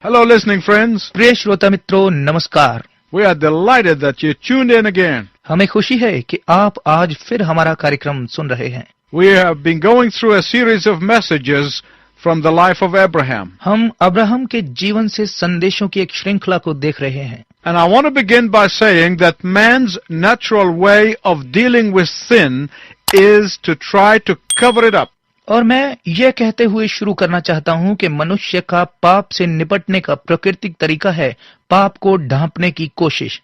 Hello, listening friends. प्रिय श्रोता मित्रों, नमस्कार। We are delighted that you tuned in again. हमें खुशी है कि आप आज फिर हमारा कार्यक्रम सुन रहे हैं। We have been going through a series of messages from the life of Abraham. हम अब्राहम के जीवन से संदेशों की एक श्रृंखला को देख रहे हैं। And I want to begin by saying that man's natural way of dealing with sin is to try to cover it up. और मैं यह कहते हुए शुरू करना चाहता हूं कि मनुष्य का पाप से निपटने का प्राकृतिक तरीका है पाप को ढांपने की कोशिश,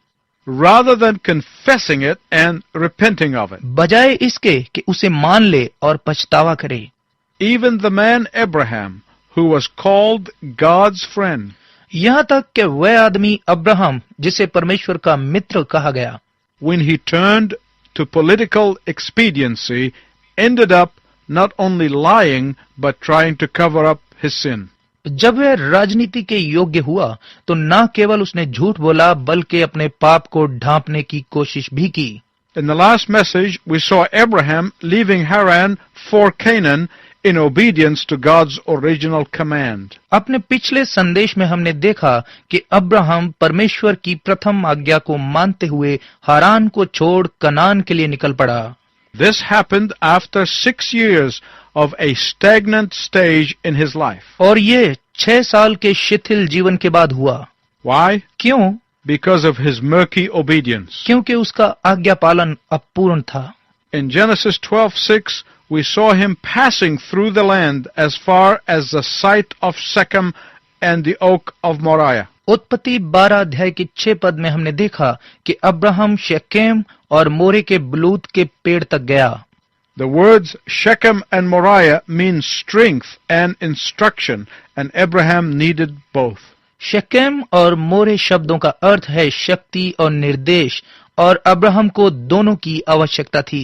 rather than confessing it and repenting of it. बजाय इसके कि उसे मान ले और पछतावा करे। Even the man Abraham, who was called God's friend, यहाँ तक कि वह आदमी अब्राहम, जिसे परमेश्वर का मित्र कहा गया, when he turned to political expediency, ended up not only lying but trying to cover up his sin. जब वह राजनीति के योग्य हुआ तो न केवल उसने झूठ बोला बल्कि अपने पाप को ढांपने की कोशिश भी की। In the last message, we saw Abraham leaving Haran for Canaan in obedience to God's original command. अपने पिछले संदेश में हमने देखा कि अब्राहम परमेश्वर की प्रथम आज्ञा को मानते हुए हारान को छोड़ कनान के लिए निकल पड़ा। This happened after 6 years of a stagnant stage in his life. और ये 6 साल के शिथिल जीवन के बाद हुआ। Why? क्यों? Because of his murky obedience. क्योंकि उसका आज्ञा पालन अपूर्ण था। In Genesis 12:6, we saw him passing through the land as far as the site of Shechem and the oak of Moriah. उत्पत्ति 12 अध्याय के 6 पद में हमने देखा कि अब्राहम शेकेम और मोरे के बलूत के पेड़ तक गया। The words Shechem and Moriah mean strength and instruction, and Abraham needed both. Shechem और मोरे शब्दों का अर्थ है शक्ति और निर्देश, और अब्राहम को दोनों की आवश्यकता थी।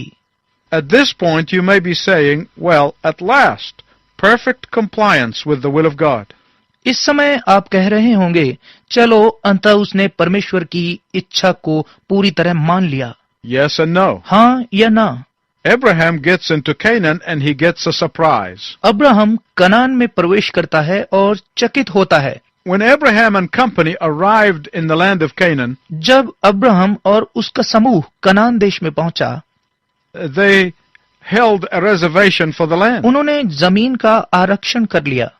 At this point you may be saying, well, at last, perfect compliance with the will of God. इस समय आप कह रहे होंगे, चलो अंततः उसने परमेश्वर की इच्छा को पूरी तरह मान लिया। Yes and no. हाँ या ना? Abraham gets into Canaan and he gets a surprise. Abraham Kanan में प्रवेश करता है और चकित होता है। When Abraham and company arrived in the land of Canaan, जब अब्राहम और उसका समूह कनान देश में पहुंचा, they held a reservation for the land. उन्होंने जमीन का आरक्षण कर लिया।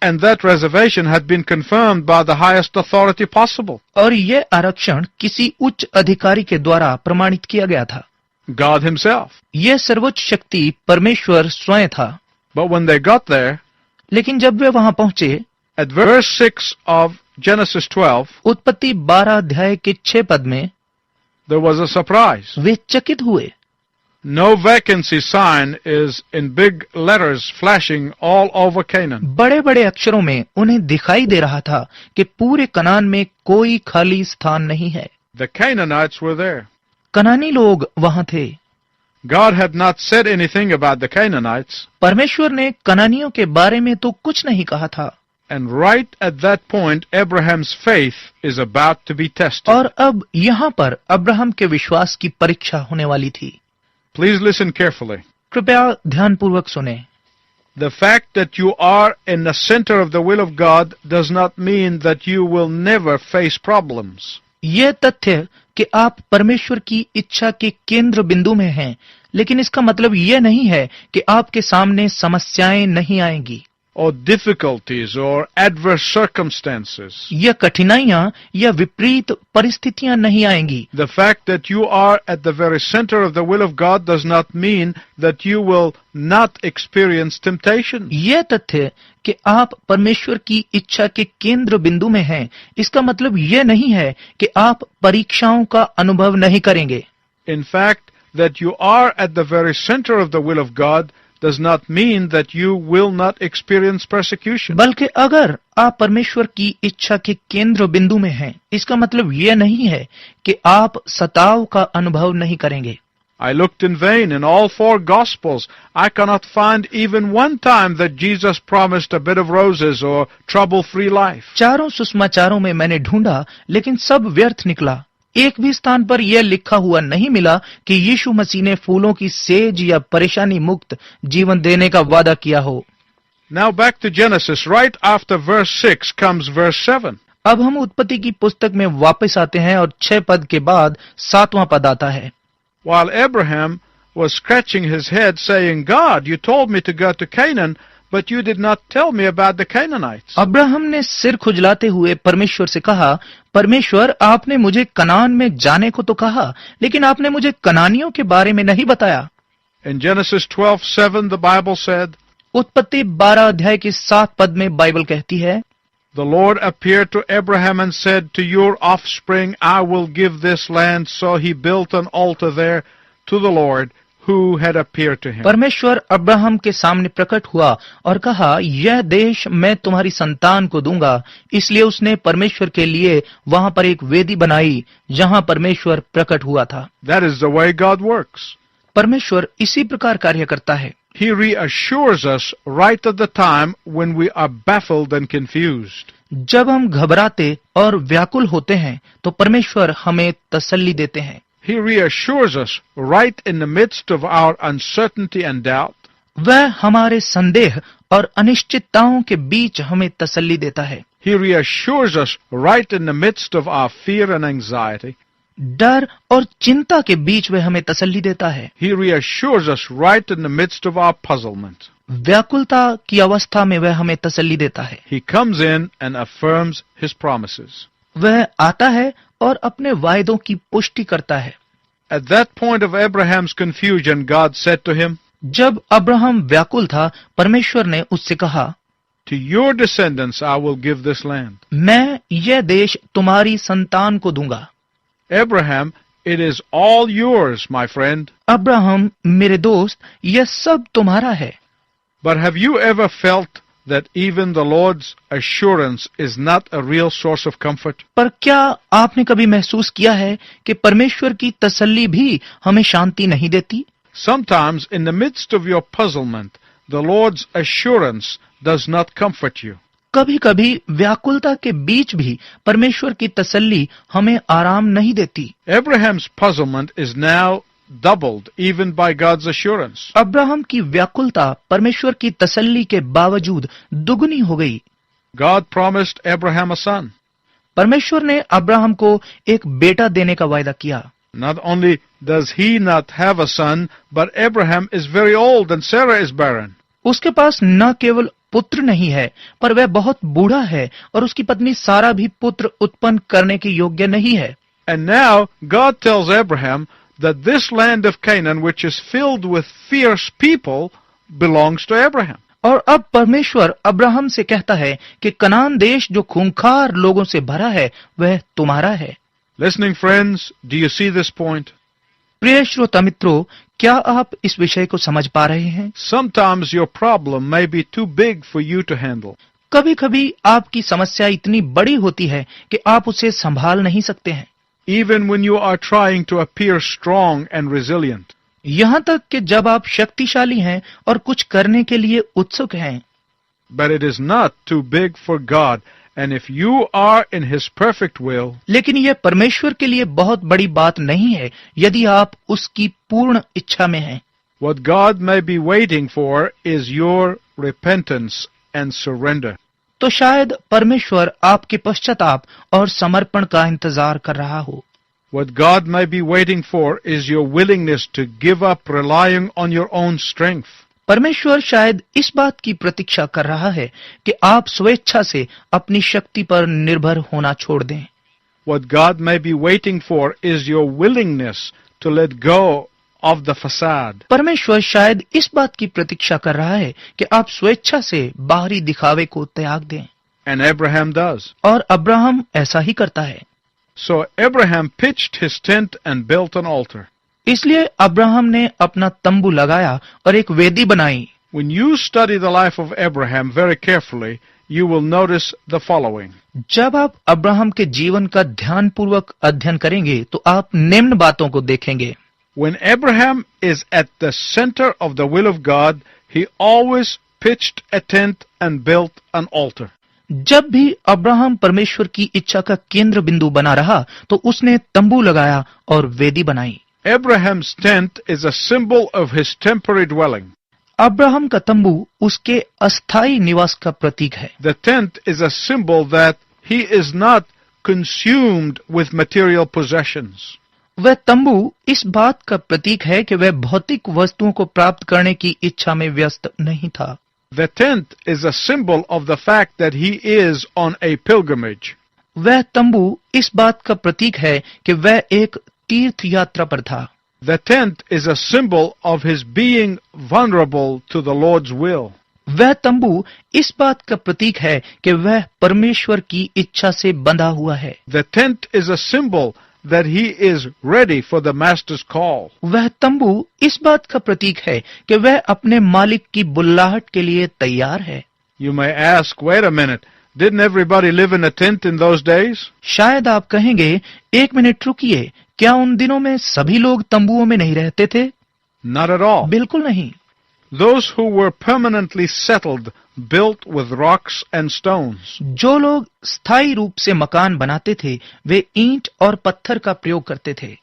And that reservation had been confirmed by the highest authority possible. और ये आरक्षण किसी उच्च अधिकारी के द्वारा प्रमाणित किया गया था। God himself. ये सर्वोच्च शक्ति परमेश्वर स्वयं था। But when they got there, लेकिन जब वे वहां पहुंचे, at verse 6 of Genesis 12, उत्पत्ति 12 अध्याय के 6 पद में, there was a surprise. वे चकित हुए। No vacancy sign is in big letters flashing all over Canaan. बड़े बड़े अक्षरों में उन्हें दिखाई दे रहा था कि पूरे कनान में कोई खाली स्थान नहीं है। The Canaanites were there. कनानी लोग वहां थे। God had not said anything about the Canaanites. परमेश्वर ने कनानियों के बारे में तो कुछ नहीं कहा था। And right at that point, Abraham's faith is about to be tested. और अब यहाँ पर अब्राहम के विश्वास की परीक्षा होने वाली थी। Please listen carefully. कृपया ध्यानपूर्वक सुने। The fact that you are in the center of the will of God does not mean that you will never face problems. ये तथ्य कि आप परमेश्वर की इच्छा के केंद्र बिंदु में हैं, लेकिन इसका मतलब ये नहीं है कि आपके सामने समस्याएं नहीं आएंगी, Or difficulties or adverse circumstances. या कठिनाइयां या विपरीत परिस्थितियां नहीं आएंगी। The fact that you are at the very center of the will of God does not mean that you will not experience temptation. ये तथ्य कि आप परमेश्वर की इच्छा के केंद्र बिंदु में हैं, इसका मतलब ये नहीं है कि आप परीक्षाओं का अनुभव नहीं करेंगे। In fact, that you are at the very center of the will of God does not mean that you will not experience persecution. बल्कि अगर आप परमेश्वर की इच्छा के केंद्र बिंदु में हैं, इसका मतलब यह नहीं है कि आप सताव का अनुभव नहीं करेंगे। I looked in vain in all 4 Gospels. I cannot find even one time that Jesus promised a bed of roses or trouble-free life. चारों सुसमाचारों में मैंने ढूंढा, लेकिन सब व्यर्थ निकला। एक भी स्थान पर यह लिखा हुआ नहीं मिला कि यीशु मसीह ने फूलों की सेज या परेशानी मुक्त जीवन देने का वादा किया हो। Now back to Genesis. Right after verse 6 comes verse 7. अब हम उत्पत्ति की पुस्तक में वापस आते हैं और 6 पद के बाद 7वां पद आता है। While Abraham was scratching his head saying, God, you told me to go to Canaan, but you did not tell me about the Canaanites. Abraham ने सिर खुजलाते हुए परमेश्वर से कहा, परमेश्वर, आपने मुझे कनान में जाने को तो कहा, लेकिन आपने मुझे कनानियों के बारे में नहीं बताया। In Genesis 12:7, the Bible said, उत्पत्ति 12 अध्याय के 7 पद में बाइबल कहती है, The Lord appeared to Abraham and said, To your offspring I will give this land. So he built an altar there to the Lord who had appeared to him. परमेश्वर Abraham के सामने प्रकट हुआ और कहा, यह देश मैं तुम्हारी संतान को दूंगा। इसलिए उसने परमेश्वर के लिए वहां पर एक वेदी बनाई जहां परमेश्वर प्रकट हुआ था। That is the way God works. परमेश्वर इसी प्रकार कार्य करता है। He reassures us right at the time when we are baffled and confused. जब हम घबराते और व्याकुल होते हैं तो परमेश्वर हमें तसल्ली देते हैं। He reassures us right in the midst of our uncertainty and doubt. वह हमारे संदेह और अनिश्चितताओं के बीच हमें तसल्ली देता है। He reassures us right in the midst of our fear and anxiety. डर और चिंता के बीच वह हमें तसल्ली देता है। He reassures us right in the midst of our puzzlement. व्याकुलता की अवस्था में वह हमें तसल्ली देता है। He comes in and affirms his promises. वह आता है और अपने वायदों की पुष्टि करता है। At that point of Abraham's confusion, God said to him, जब अब्राहम व्याकुल था, परमेश्वर ने उससे कहा, To your descendants I will give this land. मैं यह देश तुम्हारी संतान को दूंगा। Abraham, it is all yours, my friend. Abraham, मेरे दोस्त, यह सब तुम्हारा है। But have you ever felt that even the Lord's assurance is not a real source of comfort? पर क्या आपने कभी महसूस किया है कि परमेश्वर की तसल्ली भी हमें शांति नहीं देती? Sometimes in the midst of your puzzlement, the Lord's assurance does not comfort you. कभी-कभी व्याकुलता के बीच भी परमेश्वर की तसल्ली हमें आराम नहीं देती। Abraham's puzzlement is now doubled even by God's assurance. Abraham की व्याकुलता परमेश्वर की तसल्ली के बावजूद दुगनी हो गई। God promised Abraham a son. परमेश्वर ने अब्राहम को एक बेटा देने का वायदा किया। Not only does he not have a son, but Abraham is very old and Sarah is barren. उसके पास न केवल पुत्र नहीं है, पर वह बहुत बूढ़ा है और उसकी पत्नी सारा भी पुत्र उत्पन्न करने के योग्य नहीं है। And now God tells Abraham that this land of Canaan, which is filled with fierce people, belongs to Abraham. और अब परमेश्वर अब्राहम से कहता है कि कनान देश जो खूंखार लोगों से भरा है, वह तुम्हारा है। Listening friends, do you see this point? प्रिय श्रोता मित्रों, क्या आप इस विषय को समझ पा रहे हैं? Sometimes your problem may be too big for you to handle. कभी-कभी आपकी समस्या इतनी बड़ी होती है कि आप उसे संभाल नहीं सकते हैं। Even when you are trying to appear strong and resilient. यहाँ तक कि जब आप शक्तिशाली हैं और कुछ करने के लिए उत्सुक हैं। But it is not too big for God, and if you are in His perfect will, लेकिन यह परमेश्वर के लिए बहुत बड़ी बात नहीं है यदि आप उसकी पूर्ण इच्छा में हैं। what God may be waiting for is your repentance and surrender. तो शायद परमेश्वर आपके पश्चाताप और समर्पण का इंतजार कर रहा हो। What God may be waiting for is your willingness to give up relying on your own strength. परमेश्वर शायद इस बात की प्रतीक्षा कर रहा है कि आप स्वेच्छा से अपनी शक्ति पर निर्भर होना छोड़ दें। What God may be waiting for is your willingness to let go of the facade. परमेश्वर शायद इस बात की प्रतीक्षा कर रहा है कि आप स्वेच्छा से बाहरी दिखावे को त्याग दें। And Abraham does. और अब्राहम ऐसा ही करता है। So Abraham pitched his tent and built an altar. इसलिए अब्राहम ने अपना तंबू लगाया और एक वेदी बनाई। When you study the life of Abraham very carefully, you will notice the following. जब आप अब्राहम के जीवन का ध्यानपूर्वक अध्ययन करेंगे तो आप निम्न बातों को देखेंगे। When Abraham is at the center of the will of God, he always pitched a tent and built an altar. जब भी अब्राहम परमेश्वर की इच्छा का केंद्र बिंदु बना रहा तो उसने तंबू लगाया और वेदी बनाई। Abraham's tent is a symbol of his temporary dwelling. Abraham का तंबू उसके अस्थायी निवास का प्रतीक है। The tent is a symbol that he is not consumed with material possessions. वह तंबू इस बात का प्रतीक है कि वह भौतिक वस्तुओं को प्राप्त करने की इच्छा में व्यस्त नहीं था। The tent is a symbol of the fact that he is on a pilgrimage. वह तंबू इस बात का प्रतीक है कि वह एक तीर्थ यात्रा पर था। The tent is a symbol of his being vulnerable to the Lord's will. वह तंबू इस बात का प्रतीक है कि वह परमेश्वर की इच्छा से बंधा हुआ है। The tent is a symbol that he is ready for the master's call. वह तंबू इस बात का प्रतीक है कि वह अपने मालिक की बुल्लाहट के लिए तैयार है। You may ask, wait a minute, didn't everybody live in a tent in those days? शायद आप कहेंगे, एक मिनट रुकिए, क्या उन दिनों में सभी लोग तंबुओं में नहीं रहते थे? Not at all. बिल्कुल नहीं। Those who were permanently settled built with rocks and stones. जो लोग स्थायी रूप से मकान बनाते थे वे ईंट और पत्थर का प्रयोग करते थे।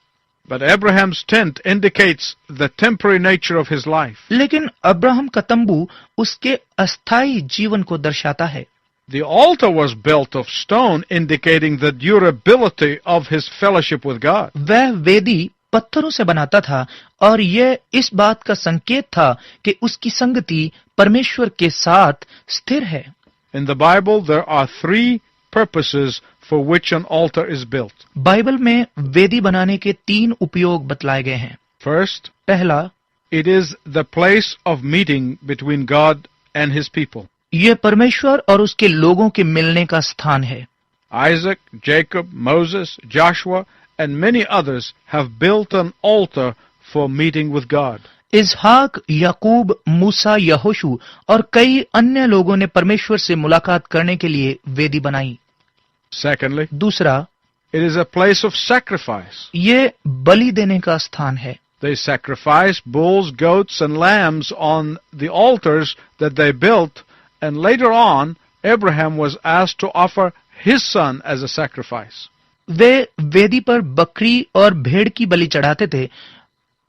But Abraham's tent indicates the temporary nature of his life. लेकिन अब्राहम का तंबू उसके अस्थायी जीवन को दर्शाता है। The altar was built of stone, indicating the durability of his fellowship with God. वह वेदी पत्थरों से बनाता था और यह इस बात का संकेत था कि उसकी संगति परमेश्वर के साथ स्थिर है। In the Bible, there are three purposes for which an altar is built. Bible में वेदी बनाने के 3 उपयोग बतलाए गए हैं। First, पहला, it is the place of meeting between God and his people. यह परमेश्वर और उसके लोगों के मिलने का स्थान है। Isaac, Jacob, Moses, Joshua, and many others have built an altar for meeting with God. इसहाक, याकूब, मूसा, यहोशू और कई अन्य लोगों ने परमेश्वर से मुलाकात करने के लिए वेदी बनाई। Secondly, दूसरा, it is a place of sacrifice. ये बलि देने का स्थान है। They sacrificed bulls, goats, and lambs on the altars that they built, and later on, Abraham was asked to offer his son as a sacrifice. वे वेदी पर बकरी और भेड़ की बलि चढ़ाते थे,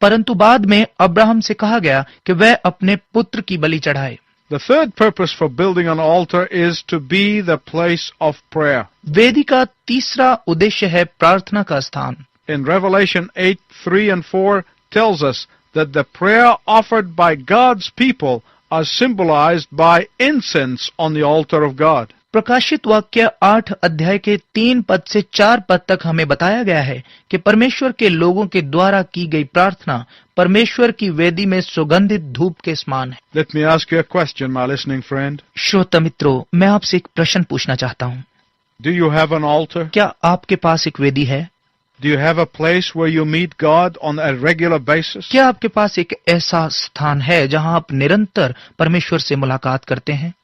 परंतु बाद में अब्राहम से कहा गया कि वह अपने पुत्र की बलि चढ़ाए। The third purpose for building an altar is to be the place of prayer. वेदी का तीसरा उद्देश्य है प्रार्थना का स्थान। In Revelation 8:3 and 4 tells us that the prayer offered by God's people are symbolized by incense on the altar of God. प्रकाशित वाक्य 8 अध्याय के 3 पद से 4 पद तक हमें बताया गया है कि परमेश्वर के लोगों के द्वारा की गई प्रार्थना परमेश्वर की वेदी में सुगंधित धूप के समान है। Let me ask you a question, my listening friend. श्रोता मित्रों, मैं आपसे एक प्रश्न पूछना चाहता हूँ। Do you have an altar? क्या आपके पास एक वेदी है? Do you have a place where you meet God on a regular basis? क्या आपके पास एक ऐसा स्थान है जहाँ आप निरंतर परमेश्वर से मुलाकात करते हैं?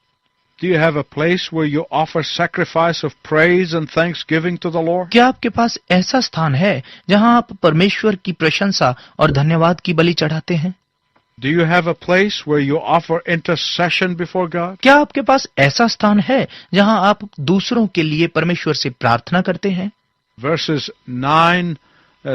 Do you have a place where you offer sacrifice of praise and thanksgiving to the Lord? क्या आपके पास ऐसा स्थान है जहाँ आप परमेश्वर की प्रशंसा और धन्यवाद की बलि चढ़ाते हैं? Do you have a place where you offer intercession before God? क्या आपके पास ऐसा स्थान है जहाँ आप दूसरों के लिए परमेश्वर से प्रार्थना करते हैं? Verses 9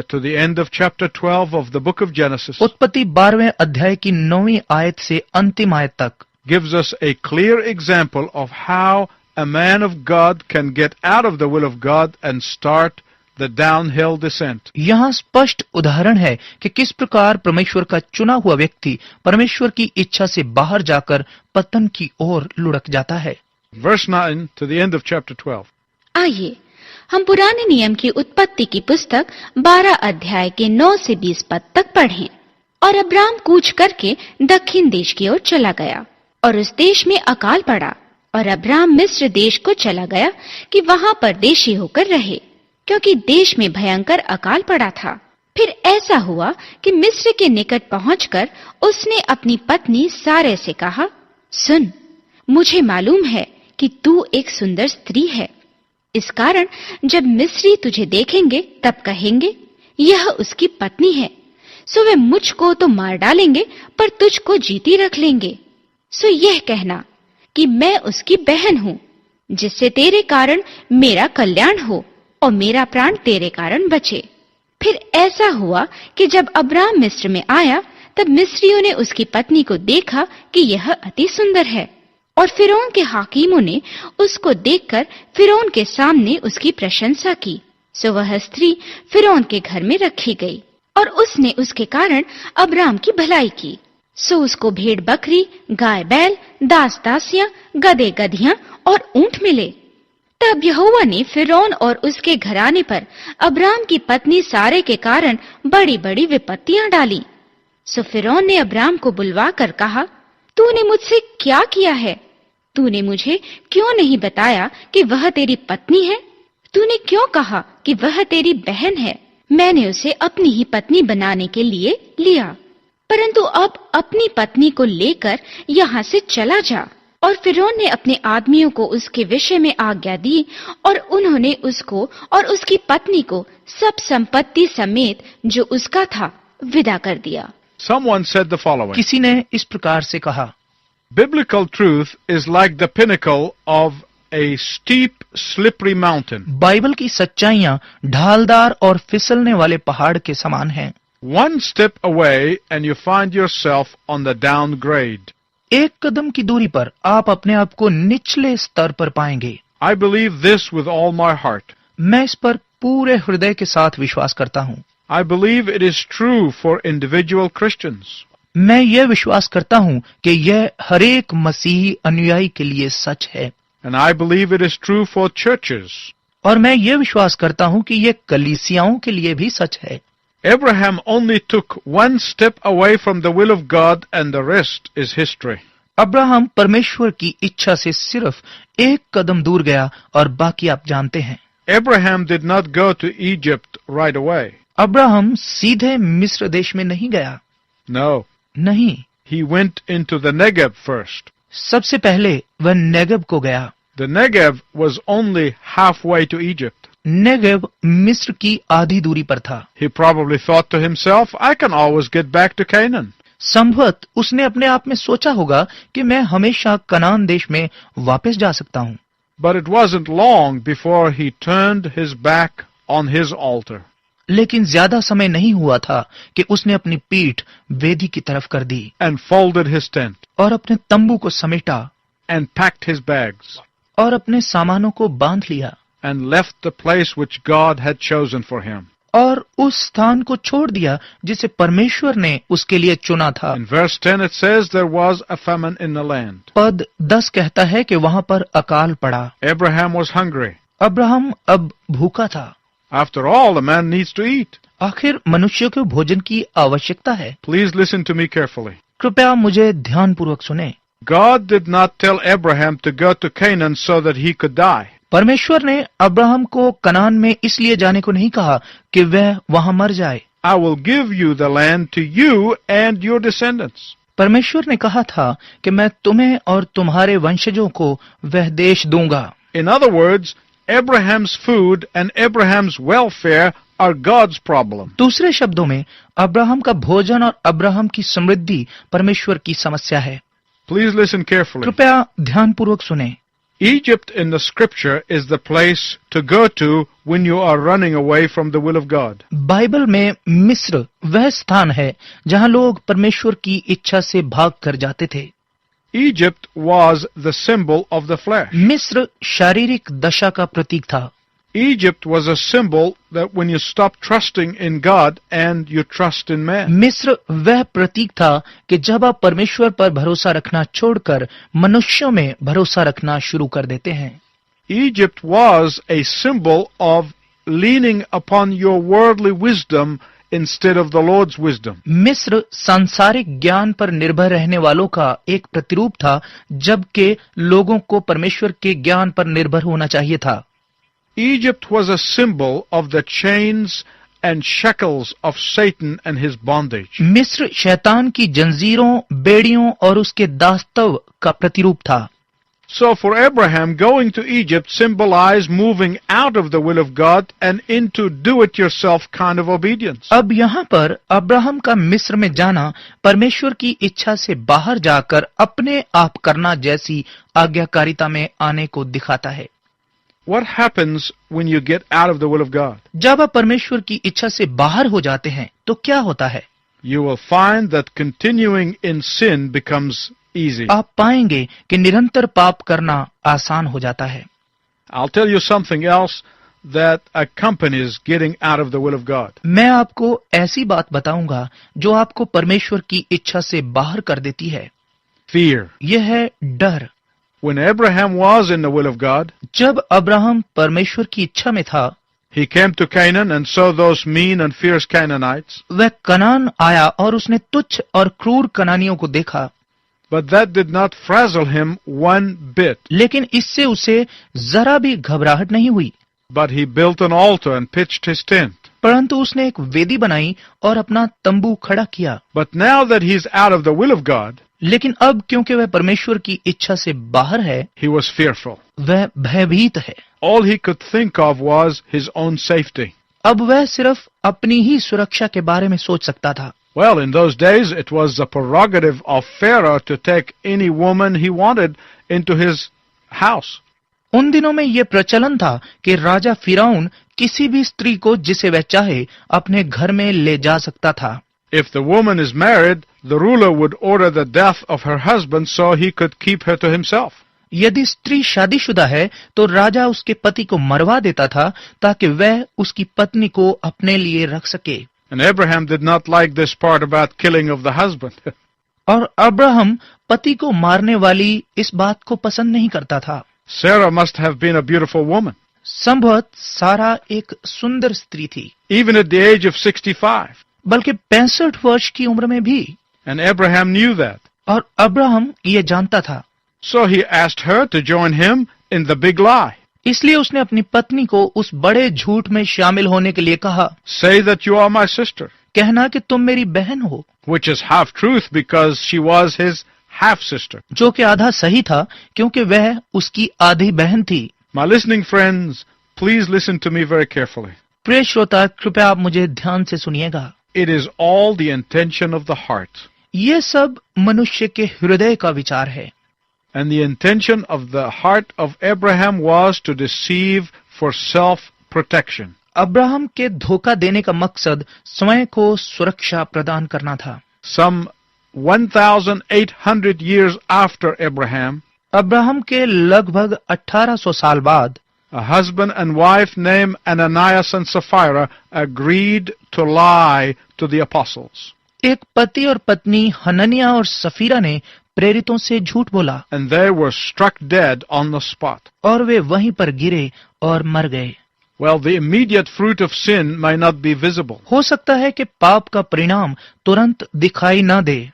to the end of chapter 12 of the book of Genesis उत्पत्ति 12वें अध्याय की 9वीं आयत से अंतिम आयत तक gives us a clear example of how a man of God can get out of the will of God and start the downhill descent. यहाँ स्पष्ट उदाहरण है कि किस प्रकार परमेश्वर का चुना हुआ व्यक्ति परमेश्वर की इच्छा से बाहर जाकर पतन की ओर लुढ़क जाता है। Verse 9 to the end of chapter 12. आइए हम पुराने नियम की उत्पत्ति की पुस्तक 12 अध्याय के 9 से 20 पद तक पढ़ें। और अब्राम कूच करके दक्षिण देश की ओर चला गया और उस देश में अकाल पड़ा और अब्राम मिस्र देश को चला गया कि वहां परदेशी होकर रहे, क्योंकि देश में भयंकर अकाल पड़ा था। फिर ऐसा हुआ कि मिस्र के निकट पहुंचकर उसने अपनी पत्नी सारे से कहा, सुन, मुझे मालूम है कि तू एक सुंदर स्त्री है। इस कारण जब मिस्री तुझे देखेंगे तब कहेंगे, यह उसकी पत्नी है। सो वे मुझको तो मार डालेंगे पर तुझको जीती रख लेंगे। सो यह कहना कि मैं उसकी बहन हूँ, जिससे तेरे कारण मेरा कल्याण हो और मेरा प्राण तेरे कारण बचे। फिर ऐसा हुआ कि जब अब्राम मिस्र में आया तब मिस्रियों ने उसकी पत्नी को देखा कि यह अति सुंदर है, और फिरौन के हाकिमों ने उसको देखकर फिरौन के सामने उसकी प्रशंसा की। सो वह स्त्री फिरौन के घर में रखी गई, और उसने उसके कारण अब्राम की भलाई की। सो उसको भेड़ बकरी, गाय बैल, दास दासियां, गधे गधियां और ऊंट मिले। तब यहोवा ने फिरौन और उसके घराने पर अब्राम की पत्नी सारे के कारण बड़ी बड़ी विपत्तियां डाली। सो फिरौन ने अब्राम को बुलवाकर कहा, तूने मुझसे क्या किया है? तूने मुझे क्यों नहीं बताया कि वह तेरी पत्नी है? तूने क्यों कहा कि वह तेरी बहन है? मैंने उसे अपनी ही पत्नी बनाने के लिए लिया, परंतु अब अपनी पत्नी को लेकर यहाँ से चला जा। और फिरौन ने अपने आदमियों को उसके विषय में आज्ञा दी, और उन्होंने उसको और उसकी पत्नी को सब संपत्ति समेत जो उसका था विदा कर दिया। Someone said the following. किसी ने इस प्रकार से कहा, Biblical truth is like the pinnacle of a steep, slippery mountain. Bible की सच्चाइयाँ ढालदार और फिसलने वाले पहाड़ के समान हैं। One step away and you find yourself on the downgrade. एक कदम की दूरी पर आप अपने आप को निचले स्तर पर पाएंगे। I believe this with all my heart. मैं इस पर पूरे हृदय के साथ विश्वास करता हूँ। I believe it is true for individual Christians. मैं यह विश्वास करता हूँ कि यह हरेक मसीही अनुयायी के लिए सच है, And I believe it is true for churches. और मैं यह विश्वास करता हूँ कि यह कलीसियाओं के लिए भी सच है। Abraham only took one step away from the will of God and the rest is history. Abraham परमेश्वर की इच्छा से सिर्फ एक कदम दूर गया और बाकी आप जानते हैं। Abraham did not go to Egypt right away. Abraham सीधे मिस्र देश में नहीं गया। No, नहीं, he went into the Negev first. सबसे पहले वह नेगब को गया। The Negev was only halfway to Egypt. नेगब मिस्र की आधी दूरी पर था। He probably thought to himself, I can always get back to Canaan. संभवत उसने अपने आप में सोचा होगा कि मैं हमेशा कनान देश में वापस जा सकता हूँ। But it wasn't long before he turned his back on his altar. लेकिन ज्यादा समय नहीं हुआ था कि उसने अपनी पीठ वेदी की तरफ कर दी And folded his tent और अपने तंबू को समेटा and packed his bags और अपने सामानों को बांध लिया and left the place which God had chosen for him. और उस स्थान को छोड़ दिया जिसे परमेश्वर ने उसके लिए चुना था। In verse 10 it says there was a famine in the land. पद 10 कहता है कि वहाँ पर अकाल पड़ा। Abraham was hungry. अब्राहम अब भूखा था। After all, a man needs to eat. आखिर मनुष्य को भोजन की आवश्यकता है। Please listen to me carefully. कृपया मुझे ध्यानपूर्वक सुने। God did not tell Abraham to go to Canaan so that he could die. परमेश्वर ने अब्राहम को कनान में इसलिए जाने को नहीं कहा कि वह वहां मर जाए। I will give you the land to you and your descendants. परमेश्वर ने कहा था कि मैं तुम्हें और तुम्हारे वंशजों को वह देश दूंगा। In other words, Abraham's food and Abraham's welfare are God's problem. दूसरे शब्दों में अब्राहम का भोजन और अब्राहम की समृद्धि परमेश्वर की समस्या है। Please listen carefully. कृपया ध्यानपूर्वक सुने। Egypt in the scripture is the place to go to when you are running away from the will of God. Bible में मिस्र वह स्थान है जहां लोग परमेश्वर की इच्छा से भाग कर जाते थे। Egypt was the symbol of the flesh. मिस्र शारीरिक दशा का प्रतीक था। Egypt was a symbol that when you stop trusting in God and you trust in man. मिस्र वह प्रतीक था कि जब आप परमेश्वर पर भरोसा रखना छोड़कर मनुष्यों में भरोसा रखना शुरू कर देते हैं। Egypt was a symbol of leaning upon your worldly wisdom instead of the Lord's wisdom. मिस्र सांसारिक ज्ञान पर निर्भर रहने वालों का एक प्रतिरूप था, जबकि लोगों को परमेश्वर के ज्ञान पर निर्भर होना चाहिए था। Egypt was a symbol of the chains and shackles of Satan and his bondage. मिस्र शैतान की जंजीरों, बेड़ियों और उसके दास्तव का प्रतिरूप था। So for Abraham, going to Egypt symbolized moving out of the will of God and into do-it-yourself kind of obedience. अब यहाँ पर अब्राहम का मिस्र में जाना परमेश्वर की इच्छा से बाहर जाकर अपने आप करना जैसी आज्ञाकारिता में आने को दिखाता है। What happens when you get out of the will of God? जब आप परमेश्वर की इच्छा से बाहर हो जाते हैं तो क्या होता है? you will find that continuing in sin becomes easy. आप पाएंगे कि निरंतर पाप करना आसान हो जाता है। I'll tell you something else that accompanies getting out of the will of God. मैं आपको ऐसी बात बताऊंगा जो आपको परमेश्वर की इच्छा से बाहर कर देती है। Fear. यह है डर। When Abraham was in the will of God, जब अब्राहम परमेश्वर की इच्छा में था, he came to Canaan and saw those mean and fierce Canaanites. वह कनान आया और उसने तुच्छ और क्रूर कनानियों को देखा। But that did not frazzle him one bit. लेकिन इससे उसे जरा भी घबराहट नहीं हुई। But he built an altar and pitched his tent. परंतु उसने एक वेदी बनाई और अपना तंबू खड़ा किया। But now that he's out of the will of God, लेकिन अब क्योंकि वह परमेश्वर की इच्छा से बाहर है, he was fearful. वह भयभीत है। All he could think of was his own safety. अब वह सिर्फ अपनी ही सुरक्षा के बारे में सोच सकता था। Well, in those days, it was the prerogative of Pharaoh to take any woman he wanted into his house. उन दिनों में ये प्रचलन था कि राजा फिरौन किसी भी स्त्री को जिसे वह चाहे अपने घर में ले जा सकता था। If the woman is married, the ruler would order the death of her husband so he could keep her to himself. यदि स्त्री शादीशुदा है तो राजा उसके पति को मरवा देता था ताकि वह उसकी पत्नी को अपने लिए रख सके। And Abraham did not like this part about killing of the husband. और अब्राहम पति को मारने वाली इस बात को पसंद नहीं करता था। Sarah must have been a beautiful woman, संभवत सारा एक सुंदर स्त्री थी, even at the age of 65. बल्कि 65 वर्ष की उम्र में भी। And Abraham knew that. और अब्राहम ये जानता था, So he asked her to join him in the big lie. इसलिए उसने अपनी पत्नी को उस बड़े झूठ में शामिल होने के लिए कहा, Say that you are my sister, कहना कि तुम मेरी बहन हो, which is half truth because she was his half sister. जो कि आधा सही था क्योंकि वह उसकी आधी बहन थी। My listening friends, please listen to me very carefully. प्रिय श्रोता, कृपया आप मुझे ध्यान से सुनिएगा। It is all the intention of the heart. ये सब मनुष्य के हृदय का विचार है। And the intention of the heart of Abraham was to deceive for self-protection. Abraham के धोखा देने का मकसद स्वयं को सुरक्षा प्रदान करना था। Some 1,800 years after Abraham, Abraham के लगभग 1800 साल बाद a husband and wife named Ananias and Sapphira agreed to lie to the apostles. एक पति और पत्नी हननिया और सफीरा ने प्रेरितों से झूठ बोला And they were struck dead on the spot. और वे वहीं पर गिरे और मर गए। Well, the immediate fruit of sin may not be visible. हो सकता है कि पाप का परिणाम तुरंत दिखाई न दे।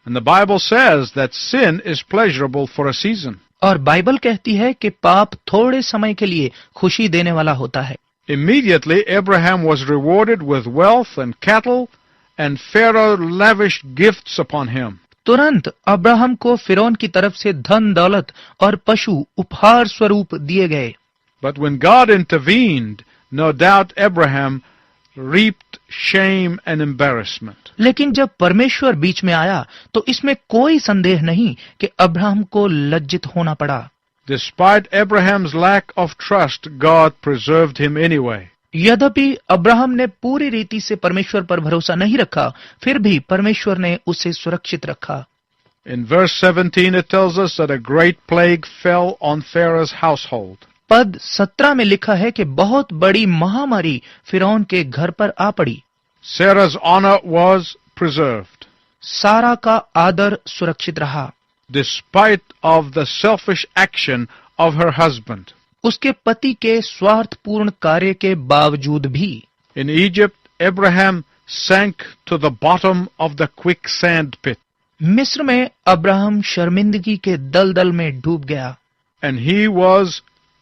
And the Bible says that sin is pleasurable for a season. और बाइबल कहती है कि पाप थोड़े समय के लिए खुशी देने वाला होता है। Immediately, Abraham was rewarded with wealth and cattle, and Pharaoh lavished gifts upon him. तुरंत अब्राहम को फिरौन की तरफ से धन दौलत और पशु उपहार स्वरूप दिए गए। But when God intervened, no doubt Abraham reaped shame and embarrassment. लेकिन जब परमेश्वर बीच में आया तो इसमें कोई संदेह नहीं कि अब्राहम को लज्जित होना पड़ा। Despite Abraham's lack of trust, God preserved him anyway. यद्यपि अब्राहम ने पूरी रीति से परमेश्वर पर भरोसा नहीं रखा, फिर भी परमेश्वर ने उसे सुरक्षित रखा। In verse 17 it tells us that a great plague fell on Pharaoh's household. पद 17 में लिखा है कि बहुत बड़ी महामारी फिरौन के घर पर आ पड़ी। Sarah's honor was preserved. सारा का आदर सुरक्षित रहा, despite of the selfish action of her husband. उसके पति के स्वार्थपूर्ण कार्य के बावजूद भी। In Egypt, Abraham sank to the bottom of the quicksand pit. मिस्र में अब्राहम शर्मिंदगी के दलदल में डूब गया। And he was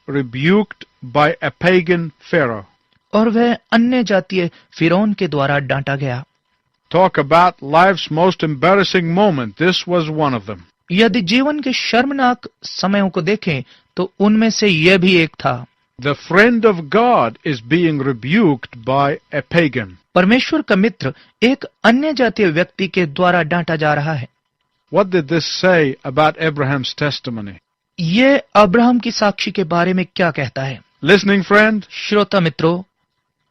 rebuked by a pagan Pharaoh. और वह अन्य जातीय फिरौन के द्वारा डांटा गया। Talk about life's most embarrassing moment. This was one of them. यदि जीवन के शर्मनाक समयों को देखें तो उनमें से यह भी एक था। The friend of God is being rebuked by a pagan. परमेश्वर का मित्र एक अन्य जातीय व्यक्ति के द्वारा डांटा जा रहा है। What did this say about Abraham's testimony? ये अब्राहम की साक्षी के बारे में क्या कहता है? Listening friend, श्रोता मित्रों,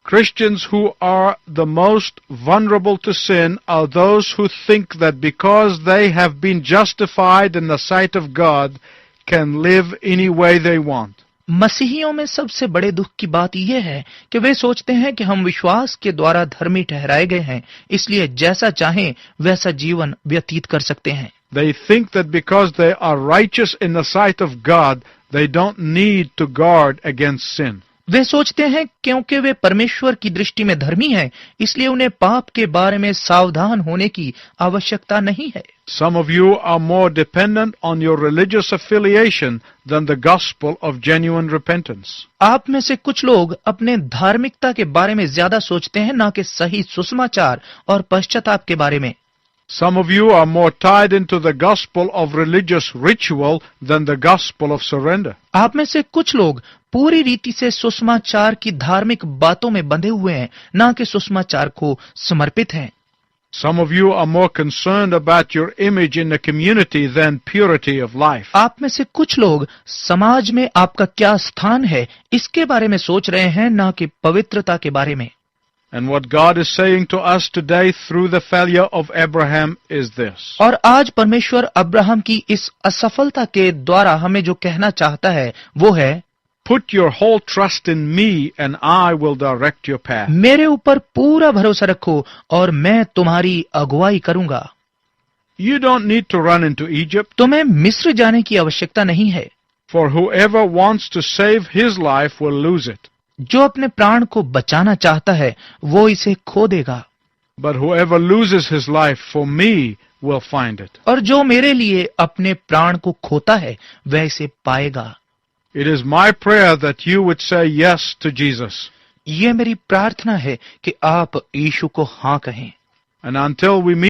Christians who are the most vulnerable to sin are those who think that because they have been justified in the sight of God, can live any way they want. मसीहियों में सबसे बड़े दुख की बात यह है कि वे सोचते हैं कि हम विश्वास के द्वारा धर्मी ठहराए गए हैं, इसलिए जैसा चाहें वैसा जीवन व्यतीत कर सकते हैं। They think that because they are righteous in the sight of God, they don't need to guard against sin. वे सोचते हैं क्योंकि वे परमेश्वर की दृष्टि में धर्मी हैं, इसलिए उन्हें पाप के बारे में सावधान होने की आवश्यकता नहीं है। Some of you are more dependent on your religious affiliation than the gospel of genuine repentance. आप में से कुछ लोग अपने धार्मिकता के बारे में ज्यादा सोचते हैं, ना कि सही सुसमाचार और पश्चाताप के बारे में। Some of you are more tied into the gospel of religious ritual than the gospel of surrender. आप में से कुछ लोग पूरी रीति से सुसमाचार की धार्मिक बातों में बंधे हुए हैं, ना कि सुसमाचार को समर्पित हैं। Some of you are more concerned about your image in the community than purity of life. आप में से कुछ लोग समाज में आपका क्या स्थान है इसके बारे में सोच रहे हैं, ना कि पवित्रता के बारे में। And what God is saying to us today through the failure of Abraham is this. और आज परमेश्वर अब्राहम की इस असफलता के द्वारा हमें जो कहना चाहता है वो है, Put your whole trust in me and I will direct your path. मेरे ऊपर पूरा भरोसा रखो और मैं तुम्हारी अगुवाई करूंगा। You don't need to run into Egypt, तुम्हें मिस्र जाने की आवश्यकता नहीं है, for whoever wants to save his life will lose it. जो अपने प्राण को बचाना चाहता है वो इसे खो देगा, But whoever loses his life for me will find it. और जो मेरे लिए अपने प्राण को खोता है वह इसे पाएगा। It is my prayer that you would say yes to Jesus. ये मेरी प्रार्थना है कि आप यीशु को हाँ कहें। And until we meet